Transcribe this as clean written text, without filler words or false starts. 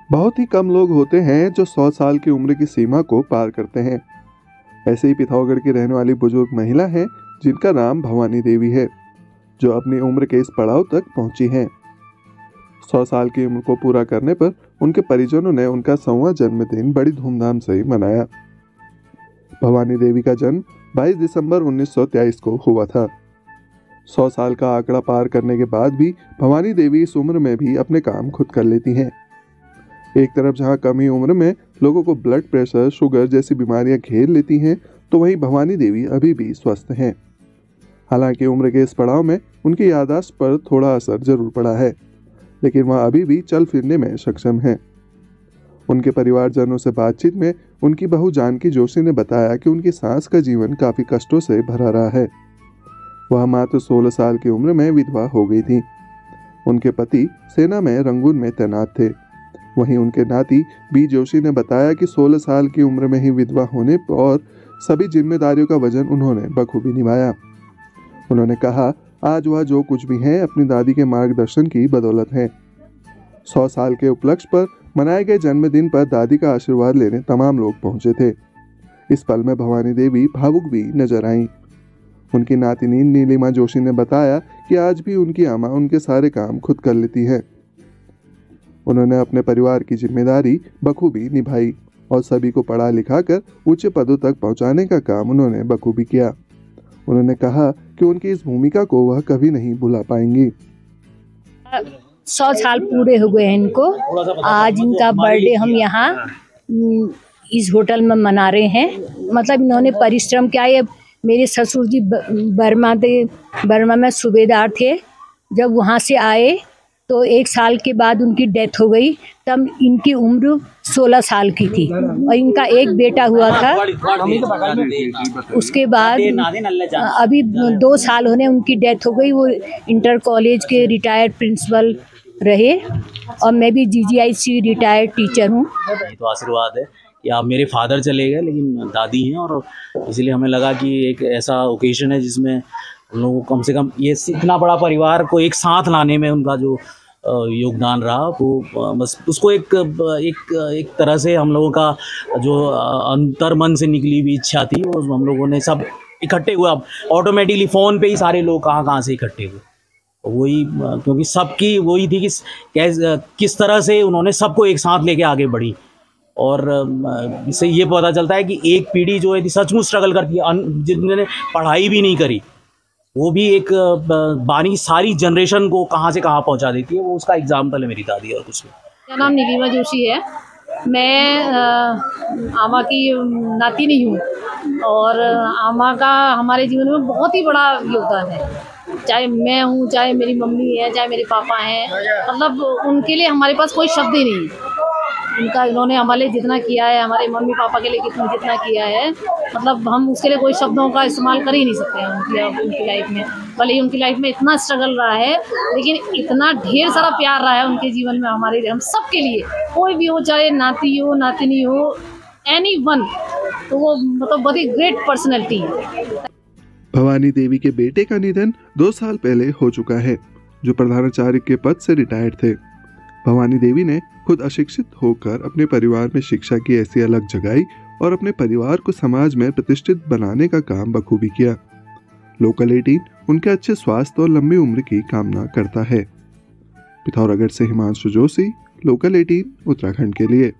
बहुत ही कम लोग होते हैं जो 100 साल की उम्र की सीमा को पार करते हैं। ऐसे ही पिथौरागढ़ की रहने वाली बुजुर्ग महिला है जिनका नाम भवानी देवी है, जो अपनी उम्र के इस पड़ाव तक पहुंची हैं। 100 साल की उम्र को पूरा करने पर उनके परिजनों ने उनका 100वां जन्मदिन बड़ी धूमधाम से मनाया। भवानी देवी का जन्म 22 दिसंबर 1923 को हुआ था। 100 साल का आंकड़ा पार करने के बाद भी भवानी देवी इस उम्र में भी अपने काम खुद कर लेती हैं। एक तरफ जहां कम ही उम्र में लोगों को ब्लड प्रेशर, शुगर जैसी बीमारियां घेर लेती हैं, तो वहीं भवानी देवी अभी भी स्वस्थ हैं। हालांकि उम्र के इस पड़ाव में उनकी याददाश्त पर थोड़ा असर जरूर पड़ा है, लेकिन वह अभी भी चल फिरने में सक्षम हैं। उनके परिवारजनों से बातचीत में उनकी बहू जानकी जोशी ने बताया कि उनकी सास का जीवन काफी कष्टों से भरा रहा है। वह मात्र 16 साल की उम्र में विधवा हो गई थी। उनके पति सेना में रंगून में तैनात थे। वहीं उनके नाती बी जोशी ने बताया कि 16 साल की उम्र में ही विधवा होने और सभी जिम्मेदारियों का वजन उन्होंने बखूबी निभाया। उन्होंने कहा, आज वह जो कुछ भी हैं अपनी दादी के मार्गदर्शन की बदौलत है। 100 साल के उपलक्ष्य पर मनाए गए जन्मदिन पर दादी का आशीर्वाद लेने तमाम लोग पहुंचे थे। इस पल में भवानी देवी भावुक भी नजर आईं। उनकी नातिनी नीलिमा जोशी ने बताया कि आज भी उनकी अम्मा उनके सारे काम खुद कर लेती है। उन्होंने अपने परिवार की जिम्मेदारी बखूबी निभाई और सभी को पढ़ा लिखा कर ऊंचे पदों तक पहुंचाने का काम उन्होंने बखूबी किया। उन्होंने कहा कि उनकी इस भूमिका को वह कभी नहीं भुला पाएंगी। 100 साल पूरे हो गए हैं इनको। आज इनका बर्थडे हम यहाँ इस होटल में मना रहे हैं। मतलब इन्होंने परिश्रम किया है। मेरे ससुर जी बर्मा में सूबेदार थे। जब वहाँ से आए तो 1 साल के बाद उनकी डेथ हो गई। तब इनकी उम्र 16 साल की थी और इनका एक बेटा हुआ था। उसके बाद अभी 2 साल होने उनकी डेथ हो गई। वो इंटर कॉलेज के रिटायर्ड प्रिंसिपल रहे और मैं भी जीजीआईसी रिटायर्ड टीचर हूँ। तो आशीर्वाद है कि आप मेरे फादर चले गए लेकिन दादी हैं, और इसलिए हमें लगा कि एक ऐसा ओकेजन है जिसमें हम लोगों को कम से कम ये इतना बड़ा परिवार को एक साथ लाने में उनका जो योगदान रहा, वो बस उसको एक तरह से हम लोगों का जो अंतर्मन से निकली हुई इच्छा थी, वो हम लोगों ने सब इकट्ठे हुए। अब ऑटोमेटिकली फ़ोन पे ही सारे लोग कहाँ से इकट्ठे हुए, वही क्योंकि सबकी वही थी कि किस तरह से उन्होंने सबको एक साथ लेके आगे बढ़ी। और इससे ये पता चलता है कि एक पीढ़ी जो है सचमुच स्ट्रगल करती है, जिन्होंने पढ़ाई भी नहीं करी वो भी एक बानी सारी जनरेशन को कहाँ से कहाँ पहुँचा देती है। वो उसका एग्जाम्पल है मेरी दादी। और कुछ मेरा नाम नीलिमा जोशी है। मैं आमा की नाती नहीं हूँ और आमा का हमारे जीवन में बहुत ही बड़ा योगदान है। चाहे मैं हूँ, चाहे मेरी मम्मी है, चाहे मेरे पापा हैं, मतलब उनके लिए हमारे पास कोई शब्द ही नहीं। इन्होंने हमारे लिए जितना किया है, हमारे मम्मी पापा के लिए जितना किया है, मतलब हम उसके लिए कोई शब्दों का इस्तेमाल कर ही नहीं सकते हैं। उनकी लाइफ में भले ही उनकी लाइफ में इतना स्ट्रगल रहा है, लेकिन इतना ढेर सारा प्यार रहा है उनके जीवन में हमारे लिए, हम सब के लिए। कोई भी हो, चाहे नाती हो, नातिनी हो, एनीवन, तो वो मतलब बहुत ही ग्रेट पर्सनैलिटी है। भवानी देवी के बेटे का निधन 2 साल पहले हो चुका है, जो प्रधानाचार्य के पद से रिटायर्ड थे। भवानी देवी ने खुद अशिक्षित होकर अपने परिवार में शिक्षा की ऐसी अलग जगाई और अपने परिवार को समाज में प्रतिष्ठित बनाने का काम बखूबी किया। लोकल 18 उनके अच्छे स्वास्थ्य और लंबी उम्र की कामना करता है। पिथौरागढ़ से हिमांशु जोशी, लोकल 18 उत्तराखंड के लिए।